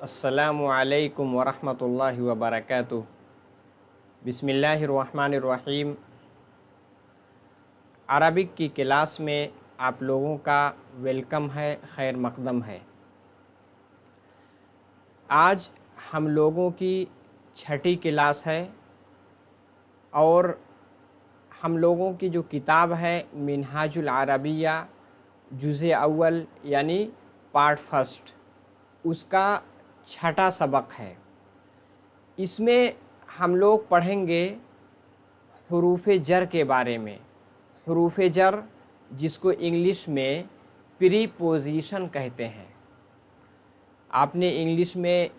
अस्सलामु अलैकुम वरहमतुल्लाहि वबरकातुह। बिस्मिल्लाहिर्रहमानिर्रहीम। अरबिक की क्लास में आप लोगों का वेलकम है, खैर मकदम है। आज हम लोगों की छठी क्लास है और हम लोगों की जो किताब है मिनहाजुल अरबिया जुज़े अव्वल यानी पार्ट फर्स्ट, उसका छठा सबक है। इसमें हम लोग पढ़ेंगे हुरूफ जर के बारे में। हुरूफ जर जिसको इंग्लिश में प्रीपोजिशन कहते हैं। आपने इंग्लिश में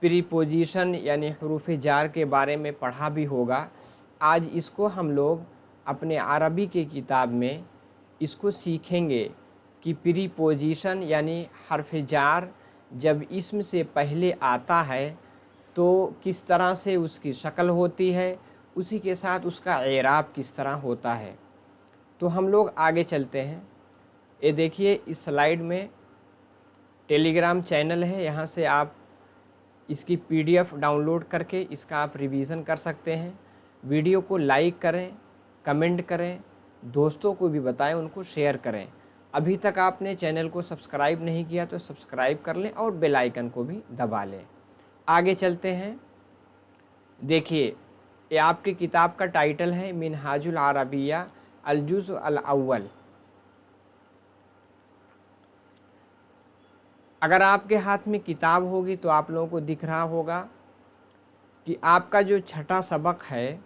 प्रीपोजिशन यानी हुरूफ जार के बारे में पढ़ा भी होगा। आज इसको हम लोग अपने अरबी की किताब में इसको सीखेंगे कि प्रीपोजिशन यानी हर्फ जार जब इस्म से पहले आता है तो किस तरह से उसकी शक्ल होती है, उसी के साथ उसका एराब किस तरह होता है। तो हम लोग आगे चलते हैं। ये देखिए इस स्लाइड में टेलीग्राम चैनल है, यहाँ से आप इसकी PDF डाउनलोड करके इसका आप रिवीज़न कर सकते हैं। वीडियो को लाइक करें, कमेंट करें, दोस्तों को भी बताएं, उनको शेयर करें। अभी तक आपने चैनल को सब्सक्राइब नहीं किया तो सब्सक्राइब कर लें और बेल आइकन को भी दबा लें। आगे चलते हैं। देखिए ये आपकी किताब का टाइटल है मिनहाजुल अरबिया अल-जुज़ अल-अव्वल। अगर आपके हाथ में किताब होगी तो आप लोगों को दिख रहा होगा कि आपका जो छठा सबक है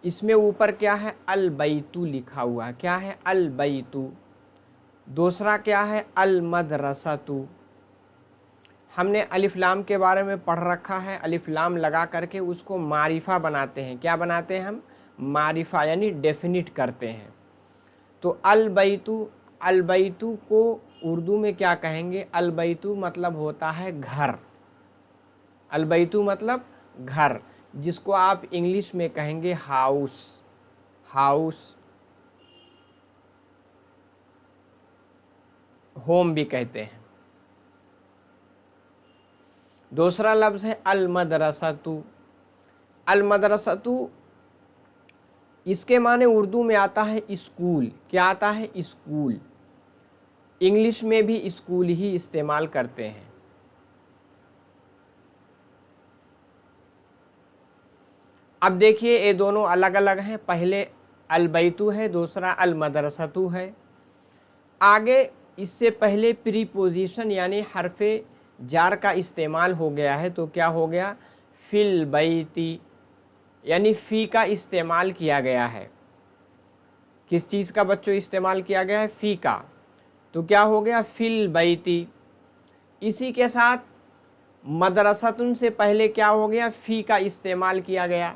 इसमें ऊपर क्या है, अल बैतु लिखा हुआ है। क्या है? अल बैतु। दूसरा क्या है? अल मदरसतु। हमने अलिफ लाम के बारे में पढ़ रखा है। अलिफ लाम लगा करके उसको मारिफा बनाते हैं। क्या बनाते हैं हम? मारिफा यानी डेफिनिट करते हैं। तो अल बैतु, अल बैतु को उर्दू में क्या कहेंगे? अल बैतु मतलब होता है घर। अल बैतु मतलब घर, जिसको आप इंग्लिश में कहेंगे हाउस। हाउस, होम भी कहते हैं। दूसरा लफ्ज़ है अल मदरसतु। अल मदरसतु इसके माने उर्दू में आता है स्कूल। क्या आता है? स्कूल। इंग्लिश में भी स्कूल ही इस्तेमाल करते हैं। अब देखिए ये दोनों अलग अलग हैं। पहले अल बैतु है, दूसरा अल मदरसतु है। आगे इससे पहले प्रीपोजिशन यानी हरफे जार का इस्तेमाल हो गया है, तो क्या हो गया? फिल बैती यानी फ़ी का इस्तेमाल किया गया है। किस चीज़ का बच्चों इस्तेमाल किया गया है? फ़ी का। तो क्या हो गया? फिल बैती। इसी के साथ मदरसतुन से पहले क्या हो गया? फ़ी का इस्तेमाल किया गया,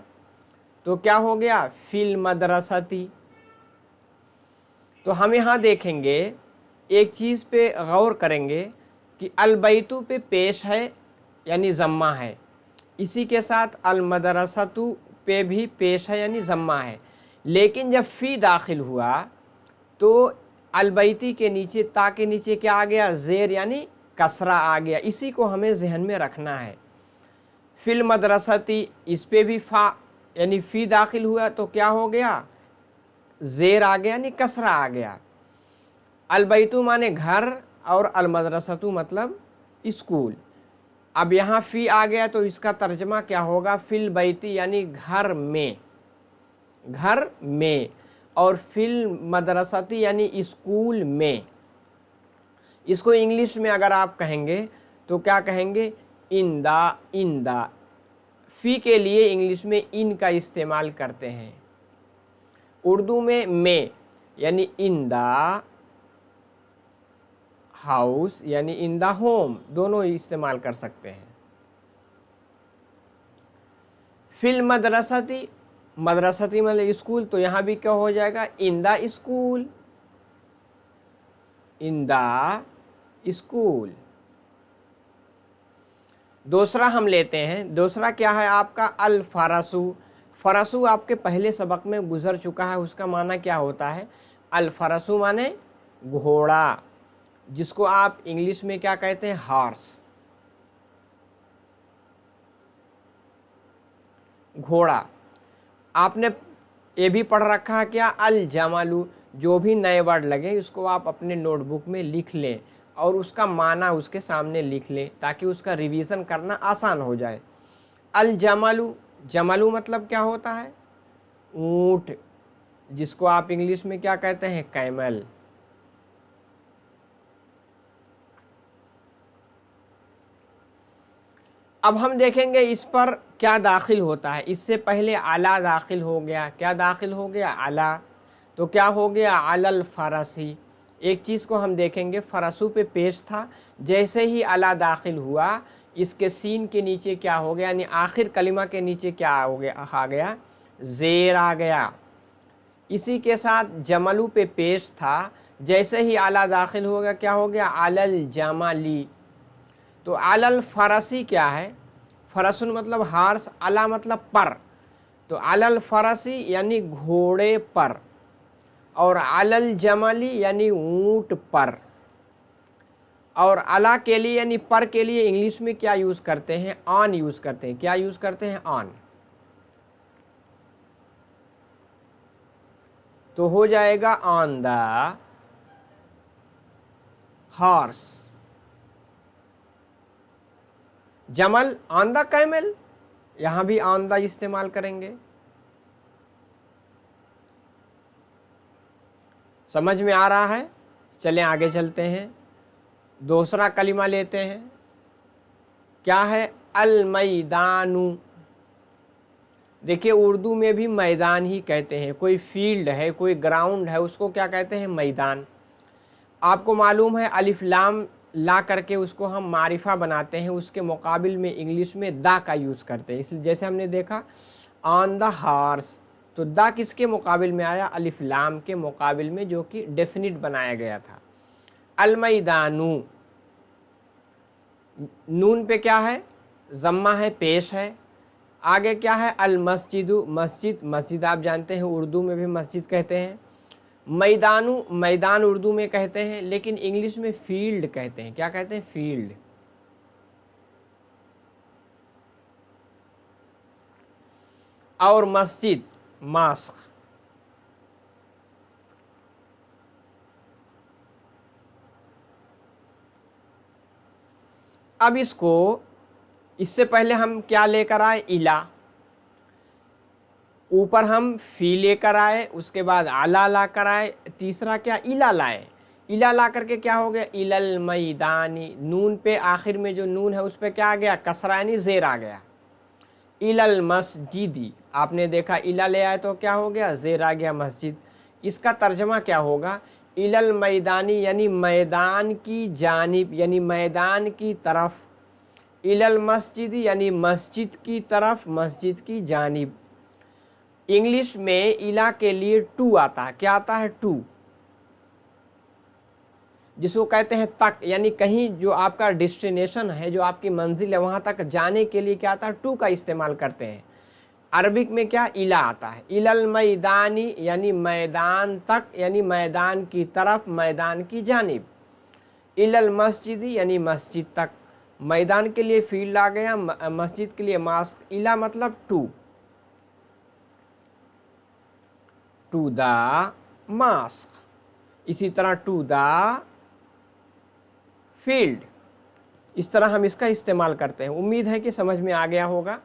तो क्या हो गया? फिल मदरसती। तो हम यहाँ देखेंगे, एक चीज़ पे गौर करेंगे कि अल बैतु पे पेश है यानी ज़म्मा है, इसी के साथ अल मदरसतु पे भी पेश है यानी ज़म्मा है। लेकिन जब फ़ी दाखिल हुआ तो अल बैती के नीचे, ता के नीचे क्या आ गया? ज़ेर यानी कसरा आ गया। इसी को हमें जहन में रखना है। फिल मदरसती, इस पे भी फ़ा यानी फ़ी दाखिल हुआ तो क्या हो गया? ज़ेर आ गया यानी कसरा आ गया। अल बैतु माने घर और अल मदरसतु मतलब स्कूल। अब यहाँ फ़ी आ गया तो इसका तर्जमा क्या होगा? फिल बैती यानी घर में, घर में। और फिल मदरसती यानी स्कूल में। इसको इंग्लिश में अगर आप कहेंगे तो क्या कहेंगे? In the, in the. फ़ी के लिए इंग्लिश में इन का इस्तेमाल करते हैं। उर्दू में यानी इन द हाउस यानी इन द होम, दोनों इस्तेमाल कर सकते हैं। फिल मदरसती, मदरसती मतलब स्कूल, तो यहाँ भी क्या हो जाएगा? In the school, in the school. दूसरा हम लेते हैं। दूसरा क्या है आपका? अल फरसु। फरसु आपके पहले सबक में गुजर चुका है। उसका माना क्या होता है? अल फरसु माने घोड़ा, जिसको आप इंग्लिश में क्या कहते हैं? हॉर्स। घोड़ा। आपने ये भी पढ़ रखा है क्या, अल जमालू। जो भी नए वर्ड लगे उसको आप अपने नोटबुक में लिख लें और उसका माना उसके सामने लिख लें ताकि उसका रिवीजन करना आसान हो जाए। अल जमालू, जमालू मतलब क्या होता है, ऊँट, जिसको आप इंग्लिश में क्या कहते हैं, कैमल। अब हम देखेंगे इस पर क्या दाखिल होता है। इससे पहले अला दाखिल हो गया, क्या दाखिल हो गया, अला। तो क्या हो गया, अलल फरसी। एक चीज़ को हम देखेंगे, फरसू पे पेश था, जैसे ही अला दाखिल हुआ इसके सीन के नीचे क्या हो गया, यानी आखिर कलिमा के नीचे क्या हो गया, आ गया, ज़ेर आ गया। इसी के साथ जमलू पे पेश था, जैसे ही अला दाखिल हो गया क्या हो गया, अलल जमाली। तो अलल फरसी क्या है, फरसुन मतलब हार्स, अला मतलब पर, तो अलल फरसी यानी घोड़े पर, और अलल जमली यानी ऊंट पर। और अला के लिए यानी पर के लिए इंग्लिश में क्या यूज़ करते हैं, ऑन यूज़ करते हैं। क्या यूज़ करते हैं, ऑन। तो हो जाएगा ऑन द हॉर्स। जमल ऑन द कैमल, यहां भी ऑन द इस्तेमाल करेंगे। समझ में आ रहा है। चलें आगे चलते हैं, दूसरा कलिमा लेते हैं। क्या है, अल मैदानु। देखिए उर्दू में भी मैदान ही कहते हैं, कोई फील्ड है, कोई ग्राउंड है, उसको क्या कहते हैं, मैदान। आपको मालूम है अलिफ लाम ला करके उसको हम मारिफा बनाते हैं, उसके मुकाबिल में इंग्लिश में दा का यूज़ करते हैं। इसलिए जैसे हमने देखा ऑन द हॉर्स, तो दा किसके मुकाबिल में आया, अलिफ लाम के मुकाबिल में, जो कि डेफिनिट बनाया गया था। अल मैदानु, नून पे क्या है, ज़म्मा है, पेश है। आगे क्या है, अल मस्जिदु, मस्जिद, मस्जिद आप जानते हैं उर्दू में भी मस्जिद कहते हैं। मैदानु, मैदान उर्दू में कहते हैं, लेकिन इंग्लिश में फील्ड कहते हैं। क्या कहते हैं, फील्ड। और मस्जिद, मास्क। अब इससे पहले हम क्या लेकर आए, इला। ऊपर हम फी लेकर आए, उसके बाद आला ला कर आए, तीसरा क्या, इला लाए। इला ला करके क्या हो गया, इलल मैदानी। नून पे आखिर में जो नून है उस पे क्या आ गया, कसरा यानी ज़ेर आ गया। इलल मस्जिदी, आपने देखा इला ले आए तो क्या हो गया, ज़ेर आ गया, मस्जिद। इसका तर्जमा क्या होगा, इलल मैदानी यानी मैदान की जानिब, यानी मैदान की तरफ। इलल मस्जिदी यानी मस्जिद की तरफ, मस्जिद की जानिब। इंग्लिश में इला के लिए टू आता है। क्या आता है, टू, जिसको कहते हैं तक, यानी कहीं जो आपका डेस्टिनेशन है, जो आपकी मंजिल है, वहाँ तक जाने के लिए क्या आता है, टू का इस्तेमाल करते हैं। अरबिक में क्या, इला आता है। इलल मैदानी यानी मैदान तक, यानी मैदान की तरफ, मैदान की जानिब। इलल मस्जिदी यानी मस्जिद तक। मैदान के लिए फील्ड आ गया, मस्जिद के लिए मास्क। इला मतलब टू, टू द मास्क। इसी तरह टू द फील्ड, इस तरह हम इसका इस्तेमाल करते हैं। उम्मीद है कि समझ में आ गया होगा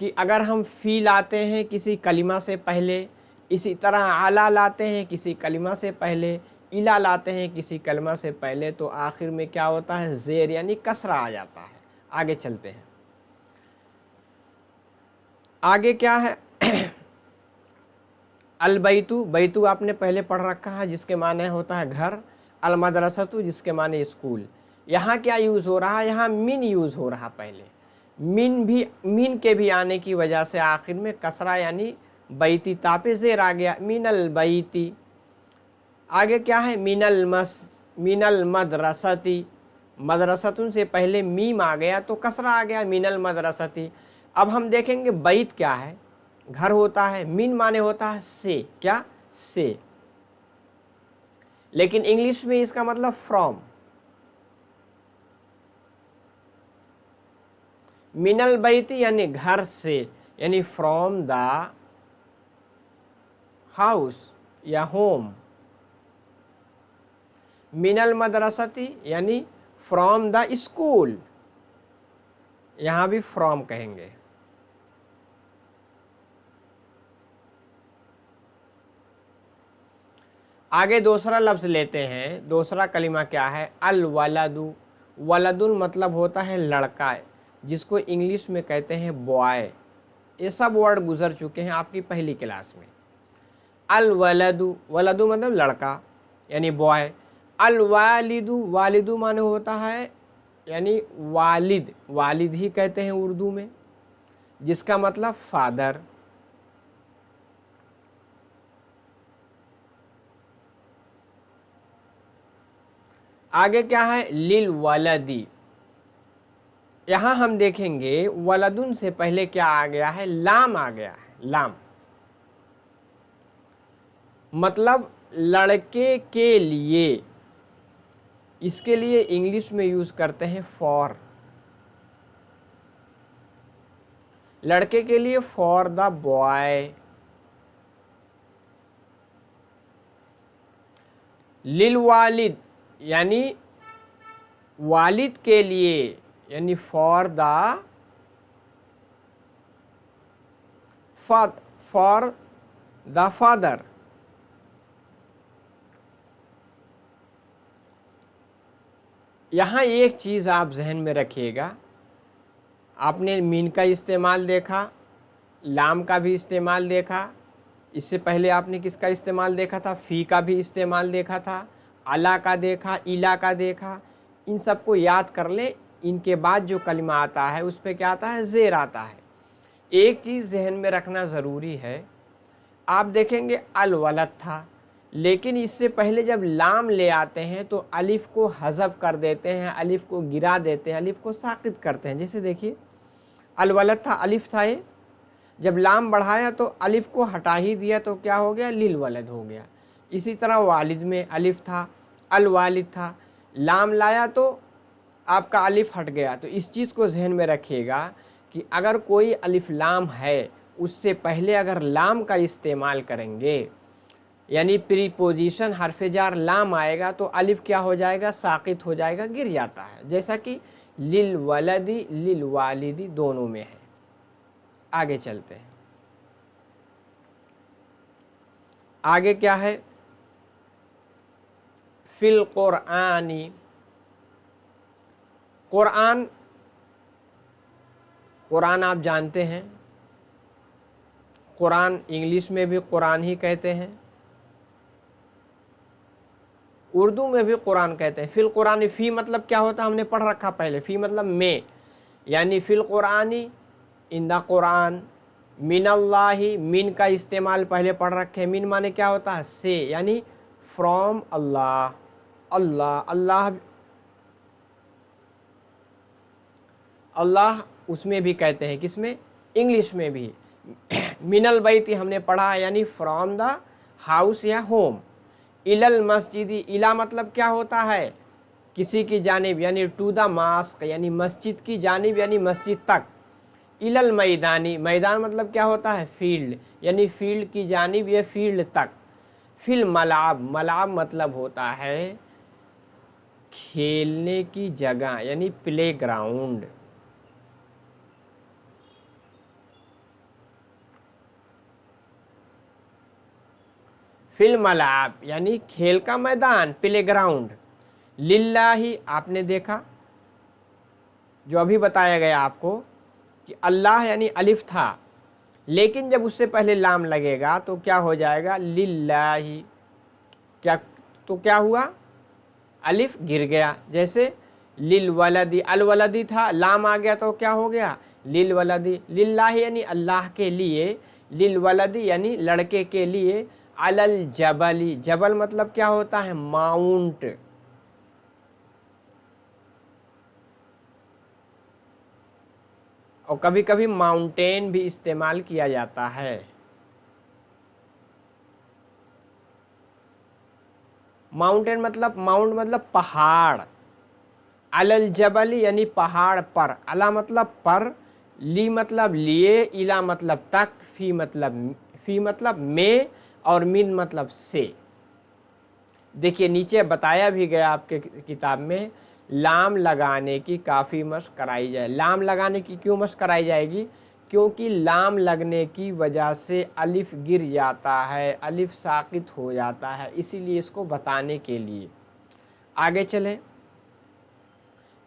कि अगर हम फी लाते हैं किसी कलिमा से पहले, इसी तरह आला लाते हैं किसी कलिमा से पहले, इला लाते हैं किसी कलिमा से पहले, तो आखिर में क्या होता है, ज़ेर यानी कसरा आ जाता है। आगे चलते हैं, आगे क्या है, अल बैतु, बैतु आपने पहले पढ़ रखा है, जिसके माने होता है घर। अल मदरसतु, जिसके माने स्कूल। यहाँ क्या यूज़ हो रहा है, यहाँ मिन यूज़ हो रहा। पहले मिन के भी आने की वजह से आखिर में कसरा यानी बैती, तापे ज़ेर आ गया, मिनल बैती। आगे क्या है, मिनल मदरसती, मदरसतुन से पहले मीम आ गया तो कसरा आ गया, मिनल मदरसती। अब हम देखेंगे बैत क्या है, घर होता है, मिन माने होता है से, क्या, से, लेकिन इंग्लिश में इसका मतलब फ्रॉम। मिनल बैती यानी घर से, यानी फ्रॉम द हाउस या होम। मिनल मदरसती यानी फ्रॉम द स्कूल, यहां भी फ्रॉम कहेंगे। आगे दूसरा लफ्ज लेते हैं। दूसरा कलिमा क्या है? अल वलदु। वलदुन मतलब होता है लड़का, जिसको इंग्लिश में कहते हैं बॉय। ये सब वर्ड गुजर चुके हैं आपकी पहली क्लास में। अल वलदु, वलदु मतलब लड़का यानी बॉय। अल वालिदु, वालिदु माने होता है यानी वालिद, वालिद ही कहते हैं उर्दू में, जिसका मतलब फादर। आगे क्या है? लिल वलदी। यहां हम देखेंगे वलदुन से पहले क्या आ गया है? लाम आ गया है। लाम मतलब लड़के के लिए। इसके लिए इंग्लिश में यूज करते हैं फॉर। लड़के के लिए फॉर द बॉय। लिल वालिद यानी वालिद के लिए, यानी फॉर द फादर। यहां एक चीज आप जहन में रखिएगा, आपने मीन का इस्तेमाल देखा, लाम का भी इस्तेमाल देखा, इससे पहले आपने किसका इस्तेमाल देखा था? फ़ी का भी इस्तेमाल देखा था, अला का देखा, इला का देखा। इन सबको याद कर ले। इनके बाद जो कलिमा आता है उस पर क्या आता है? ज़ेर आता है। एक चीज़ जहन में रखना ज़रूरी है, आप देखेंगे अल वलद था, लेकिन इससे पहले जब लाम ले आते हैं तो अलिफ को हज़फ कर देते हैं, अलिफ को गिरा देते हैं, अलिफ को साकित करते हैं। जैसे देखिए अल वलद था, अलिफ था, ये जब लाम बढ़ाया तो अलिफ को हटा ही दिया तो क्या हो गया? लिल वलद हो गया। इसी तरह वालिद में अलिफ था, अल वालिद था, लाम लाया तो आपका अलिफ हट गया। तो इस चीज़ को जहन में रखिएगा कि अगर कोई अलिफ लाम है, उससे पहले अगर लाम का इस्तेमाल करेंगे, यानी प्रीपोजिशन हरफ जार लाम आएगा तो अलिफ क्या हो जाएगा? साकित हो जाएगा, गिर जाता है। जैसा कि लिल वलदी, लिल वालिदी दोनों में है। आगे चलते हैं। आगे क्या है? Fill Kuranyi. कुरान, कुरान आप जानते हैं, कुरान इंग्लिश में भी कुरान ही कहते हैं, उर्दू में भी कुरान कहते हैं। फिल कुरानी, फ़ी मतलब क्या होता है? हमने पढ़ रखा पहले। फ़ी मतलब में, यानी fill Kurani, in the Quran. मिनल्लाहि, मिन का इस्तेमाल पहले पढ़ रखे। मिन माने क्या होता है? से, यानी फ्रॉम अल्लाह। अल्लाह, अल्लाह, अल्लाह उसमें भी कहते हैं, किसमें? इंग्लिश में भी। मिनल बैती हमने पढ़ा है, यानी फ्रॉम द हाउस या होम। इलल मस्जिदी, इला मतलब क्या होता है? किसी की जानिब, यानी टू द मास्क, यानी मस्जिद की जानिब, यानी मस्जिद तक। इलल मैदानी, मैदान मतलब क्या होता है? फील्ड, यानी फील्ड की जानिब या फील्ड तक। फिल मलाब, मलाब मतलब होता है खेलने की जगह, यानी प्ले ग्राउंड। फिल मलाब यानी खेल का मैदान, प्ले ग्राउंड। लिल्लाही, आपने देखा जो अभी बताया गया आपको कि अल्लाह यानी अलिफ था, लेकिन जब उससे पहले लाम लगेगा तो क्या हो जाएगा? लिल्लाही। क्या, तो क्या हुआ? अलिफ गिर गया। जैसे लिल वलदी, अल वलदी था, लाम आ गया तो क्या हो गया? लिल वलदी। लिल्लाही यानी अल्लाह के लिए, लिल वलदी यानी लड़के के लिए। अलल जबली, जबल मतलब क्या होता है? माउंट। और कभी कभी माउंटेन भी इस्तेमाल किया जाता है। माउंटेन मतलब, माउंट मतलब पहाड़। अलल जबल यानी पहाड़ पर, अला मतलब पर, ली मतलब लिए, इला मतलब तक, फी मतलब में, और मिन मतलब से। देखिए नीचे बताया भी गया आपके किताब में, लाम लगाने की काफ़ी मशक कराई जाए। लाम लगाने की क्यों मशक कराई जाएगी? क्योंकि लाम लगने की वजह से अलिफ गिर जाता है, अलिफ साकित हो जाता है, इसीलिए इसको बताने के लिए। आगे चलें।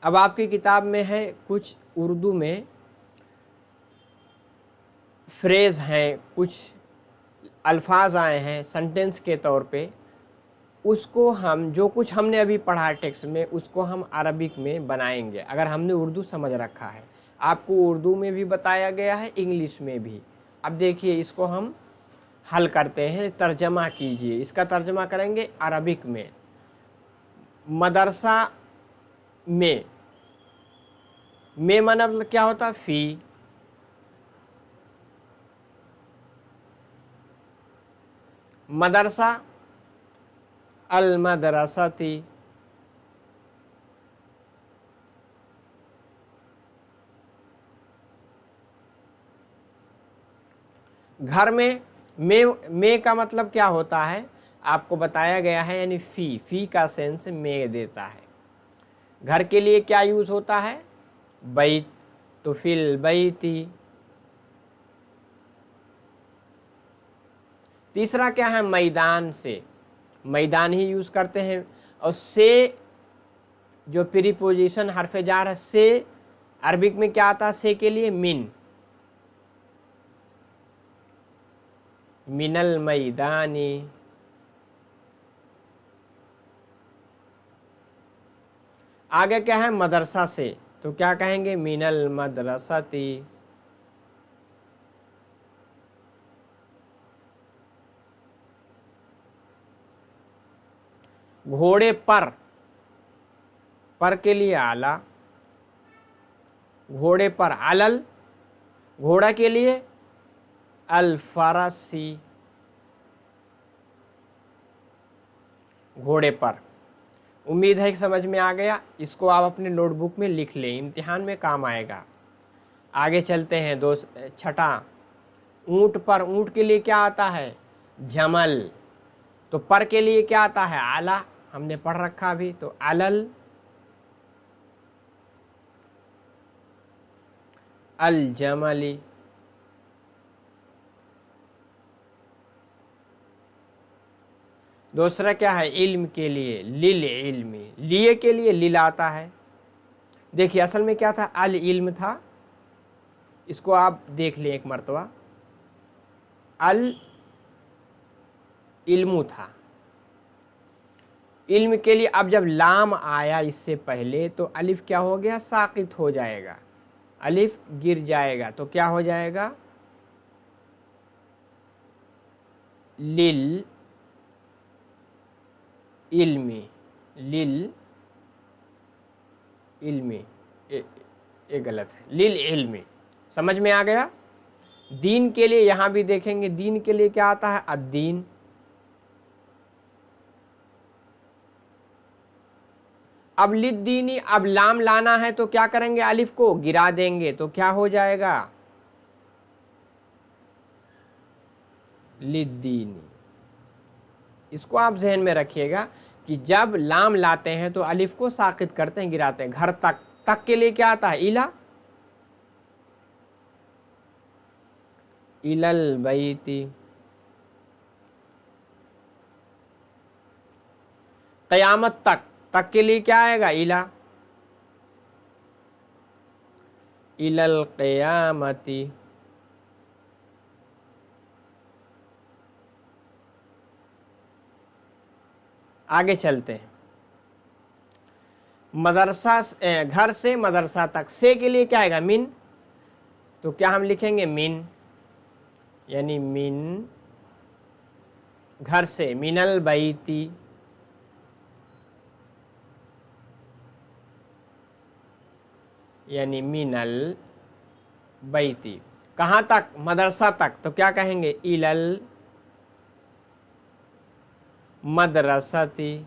अब आपकी किताब में है कुछ उर्दू में फ्रेज़ हैं, कुछ अल्फाज आए हैं सेंटेंस के तौर पे, उसको हम जो कुछ हमने अभी पढ़ा टेक्स्ट में उसको हम अरबिक में बनाएंगे, अगर हमने उर्दू समझ रखा है। आपको उर्दू में भी बताया गया है, इंग्लिश में भी। अब देखिए इसको हम हल करते हैं। तर्जमा कीजिए, इसका तर्जमा करेंगे अरबिक में। मदरसा में मतलब क्या होता है? फ़ी। मदरसा अल मदरसती, घर में का मतलब क्या होता है आपको बताया गया है, यानी फ़ी का सेंस में देता है। घर के लिए क्या यूज़ होता है? बैत, तो फिल बैती। तीसरा क्या है? मैदान से, मैदान ही यूज़ करते हैं। और से जो प्रीपोजिशन हरफ जार है, से अरबिक में क्या आता है? से के लिए मिन, मिनल मैदानी। आगे क्या है? मदरसा से, तो क्या कहेंगे? मिनल मदरसती। घोड़े पर के लिए आला, घोड़े पर अलल, घोड़ा के लिए अल फरसी, घोड़े पर। उम्मीद है कि समझ में आ गया। इसको आप अपने नोटबुक में लिख लें, इम्तिहान में काम आएगा। आगे चलते हैं दोस्त। छठा, ऊंट पर, ऊंट के लिए क्या आता है? जमल। तो पर के लिए क्या आता है? आला, हमने पढ़ रखा अभी, तो अलल, अल जमली। दूसरा क्या है? इल्म के लिए लिल इल्मी, लिए के लिए लिल आता है। देखिए असल में क्या था? अल इल्म था, इसको आप देख लें एक मरतबा। अल इल्मु था, इल्म के लिए। अब जब लाम आया इससे पहले तो अलिफ क्या हो गया? साकित हो जाएगा, अलिफ गिर जाएगा, तो क्या हो जाएगा? लिल इल्मी, लिल इल्मी, ये गलत है, लिल इल्मी। समझ में आ गया? दीन के लिए यहां भी देखेंगे, दीन के लिए क्या आता है? अद्दीन। अब लिद्दीनी, अब लाम लाना है तो क्या करेंगे? अलिफ को गिरा देंगे, तो क्या हो जाएगा? लिद्दीनी। इसको आप जहन में रखिएगा कि जब लाम लाते हैं तो अलिफ को साकित करते हैं, गिराते हैं। घर तक के लिए क्या आता है? इला, इलल बैती। क़यामत तक के लिए क्या आएगा? इला, इलल क़यामती। आगे चलते हैं। मदरसा, घर से मदरसा तक, से के लिए क्या आएगा? मिन, तो क्या हम लिखेंगे? मिन, यानी मिन, घर से, मिनल बैती। यानी मिनल बैती। कहाँ तक? मदरसा तक, तो क्या कहेंगे? इलल मदरसती।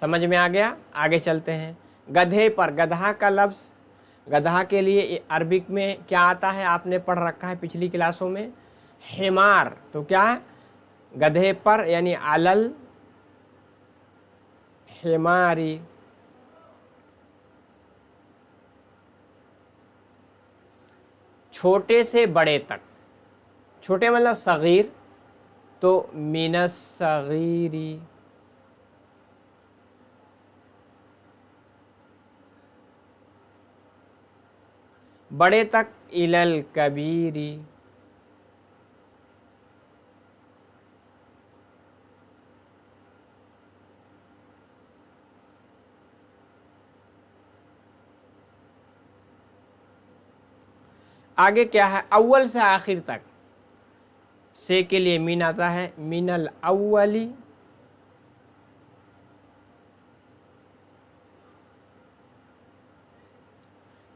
समझ में आ गया। आगे चलते हैं। गधे पर, गधा का लफ्ज़, गधा के लिए अरबिक में क्या आता है, आपने पढ़ रखा है पिछली क्लासों में, हिमार। तो क्या है, गधे पर यानी अलल हिमारी। छोटे से बड़े तक, छोटे मतलब सगीर, तो मिनस सगीरी। बड़े तक इलल कबीरी। आगे क्या है, अव्वल से आखिर तक, से के लिए मीन आता है, मिनल अव्वली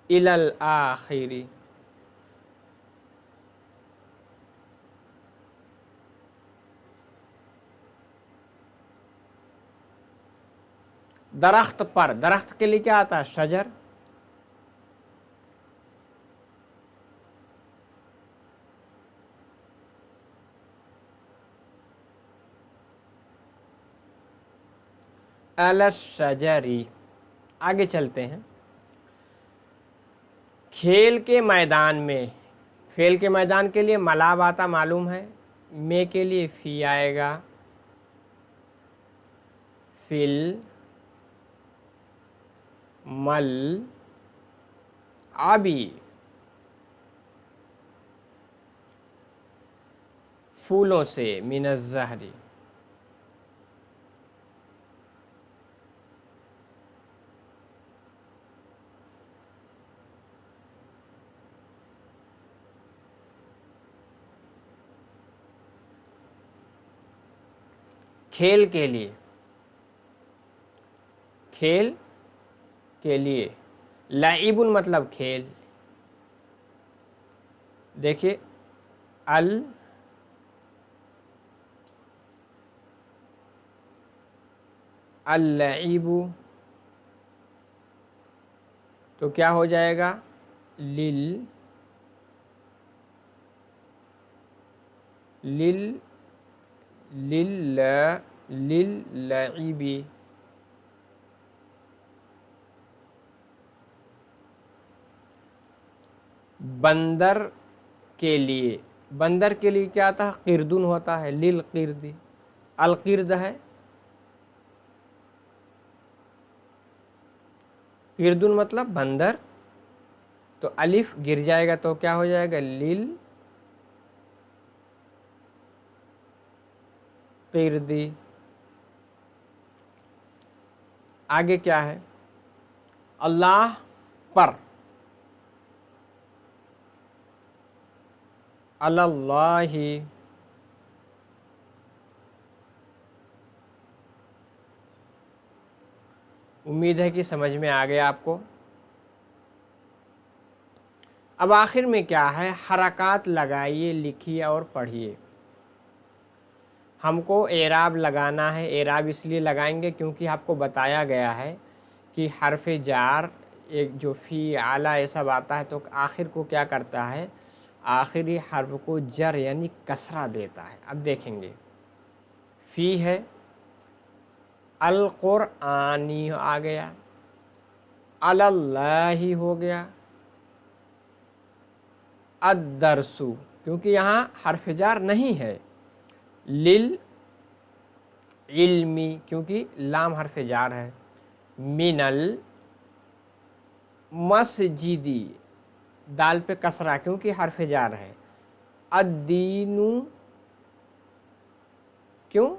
इलल आखिरी। दरख्त पर, दरख्त के लिए क्या आता है, शजर। अलस शजरी। आगे चलते हैं। खेल के मैदान में, खेल के मैदान के लिए मलाब आता मालूम है, में के लिए फी आएगा, फिल मल आबी। फूलों से, मिनज़ ज़हरी। खेल के लिए, खेल के लिए लाइबुन मतलब खेल। देखिए अल-लईबु, तो क्या हो जाएगा, लिल लिल लिल लिल-लईबी। बंदर के लिए, बंदर के लिए क्या आता है, किरदुन होता है, लिल किरदी। अल किरद है, किरदुन मतलब बंदर, तो अलिफ गिर जाएगा तो क्या हो जाएगा, लिल किरदी। आगे क्या है, अल्लाह पर, अल्लाही। उम्मीद है कि समझ में आ गया आपको। अब आखिर में क्या है, हरकत लगाइए, लिखिए और पढ़िए। हमको एराब लगाना है। एराब इसलिए लगाएंगे क्योंकि आपको बताया गया है कि हरफ जार, एक जो फ़ी आला ये सब आता है, तो आखिर को क्या करता है, आखिरी हर्फ को जर यानी कसरा देता है। अब देखेंगे, फ़ी है, अल कुरआनी आ गया, अलल्लाही हो गया, अद-दरसु, क्योंकि यहाँ हर्फ जार नहीं है, लिल इल्मी, क्योंकि लाम हर्फ जार है, मिनल मस्जिदी, दाल पे कसरा क्योंकि हर्फ जार है, अद्दीनु, क्यों,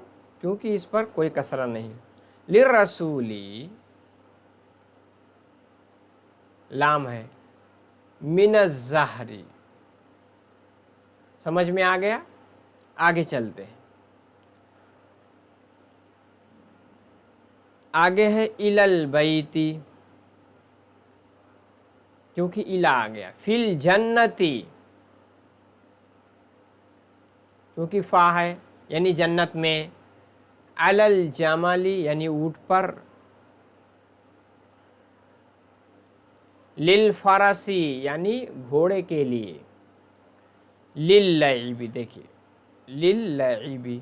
क्योंकि इस पर कोई कसरा नहीं, लिर्रसूली लाम है, मिनज़्ज़हरी। समझ में आ गया। आगे चलते हैं। आगे है इलल बैती, क्योंकि इला आ गया, फिल जन्नती, क्योंकि फा है यानी जन्नत में, अलल जमाली यानी ऊँट पर, लिलफरसी यानी घोड़े के लिए, लिल्लइबी, देखिए लिल्लइबी,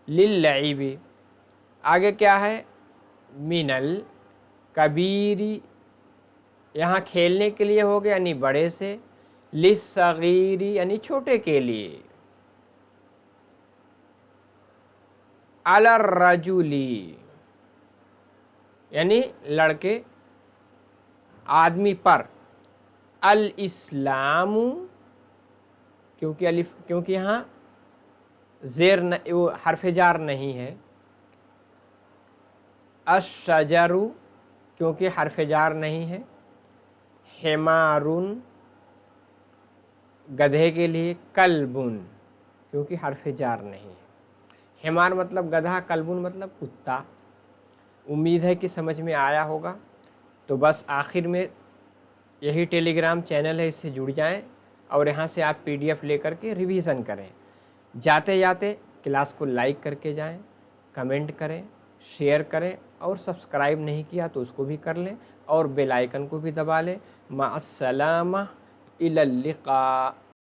लिल्लइबी। आगे क्या है, मिनल कबीरी, यहाँ खेलने के लिए हो गया यानी बड़े से, लिस्सगीरी यानी छोटे के लिए, अलर रजुली यानी लड़के आदमी पर, अल इस्लामु क्योंकि यहाँ ज़ेर वो हरफ जार नहीं है, अशजरु क्योंकि हरफ जार नहीं है, हिमारुन गधे के लिए, कल्बुन क्योंकि हरफ जार नहीं है। हिमार मतलब गधा, कल्बुन मतलब कुत्ता। उम्मीद है कि समझ में आया होगा। तो बस आखिर में यही टेलीग्राम चैनल है, इससे जुड़ जाएं और यहाँ से आप PDF लेकर के रिवीज़न करें। जाते जाते क्लास को लाइक करके जाएं, कमेंट करें, शेयर करें और सब्सक्राइब नहीं किया तो उसको भी कर लें और बेल आइकन को भी दबा लें। मा अस्सलामा इलल लिक़ा।